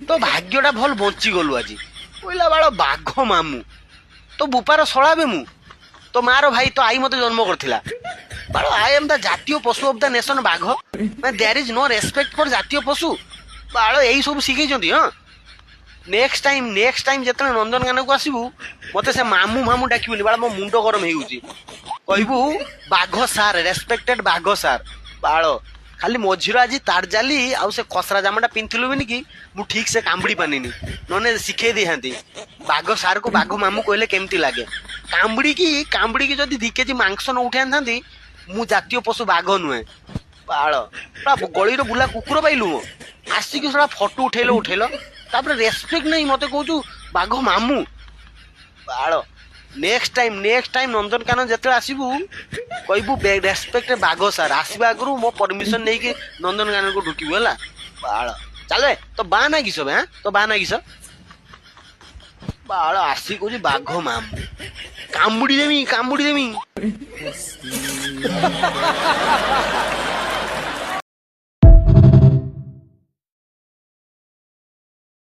তো ଭାଗ୍ୟଟା ଭଲ ବଞ୍ଚିଗଲୁ ଆଜି। କହିଲା ବାଳ ବାଘ ମାମୁଁ ତ ବୁପାର ଶଳାବେ ମୁଁ ତୋ ମାର ଭାଇ ତ ଆଈ ମତେ ଜନ୍ମ କରିଥିଲା। ବାଳ ଆଇ ଏମ୍ ଦ ଜାତୀୟ ପଶୁ ଅଫ ଦ ନେସନ ବାଘ। ମାନେ ଦେୟାର ଇଜ ନୋ ରେସପେକ୍ଟ ଫର ଜାତୀୟ ପଶୁ। ବାଳ ଏଇ ସବୁ ଶିଖେଇଛନ୍ତି। ହଁ ନେକ୍ସଟ ଟାଇମ ଯେତେବେଳେ ନନ୍ଦନକାନନକୁ ଆସିବୁ ମତେ ସେ ମାମୁଁ ମାମୁଁ ଡାକିବୁନି। ବାଳ ମୋ ମୁଣ୍ଡ ଗରମ ହେଇଯାଉଛି। କହିବୁ ବାଘ ସାର୍, ରେସପେକ୍ଟେଡ ବାଘ ସାର୍। ବାଳ ଖାଲି ମଝିର ଆଜି ତାରଜାଲି ଆଉ ସେ ଖସରା ଜାମାଟା ପିନ୍ଧିଥିଲୁ ବିନି କି ମୁଁ ଠିକ ସେ କାମୁଡି ପାରିନି, ନହେଲେ ଶିଖେଇ ଦେଇଥାନ୍ତି ବାଘ ସାର୍ କୁ ବାଘ ମାମୁଁ କହିଲେ କେମିତି ଲାଗେ। କାମୁଡିକି ଯଦି 2 କେଜି ମାଂସ ନ ଉଠେଇ ଆଣିଥାନ୍ତି ମୁଁ ଜାତୀୟ ପଶୁ ବାଘ ନୁହେଁ। ବାଳ ଗଳିର ବୁଲା କୁକୁର ପାଇଲୁ ମୋ ଆସିକି ସେଟା ଫଟୋ ଉଠେଇଲ ତାପରେ ରେସପେକ୍ଟ ନାହିଁ ମତେ କହୁଛୁ ବାଘ ମାମୁଁ। ବାଳ ନେକ୍ସଟ ଟାଇମ ନନ୍ଦନକାନନ ଯେତେବେଳେ ଆସିବୁ କହିବୁ ରେସପେକ୍ଟ ବାଘ ସାର୍। ଆସିବା ଆଗରୁ ମୋ ପରମିଶନ ନେଇକି ନନ୍ଦନକାନନକୁ ଢୁକିବୁ ହେଲା। ବାଳ ଚାଲେ ତ ବା ନା କିସ ବେ ତ ବା ନା କିସ। ବାଳ ଆସି କହୁଛି ବାଘ ମାମୁଁ କାମୁଡି ଦେମି।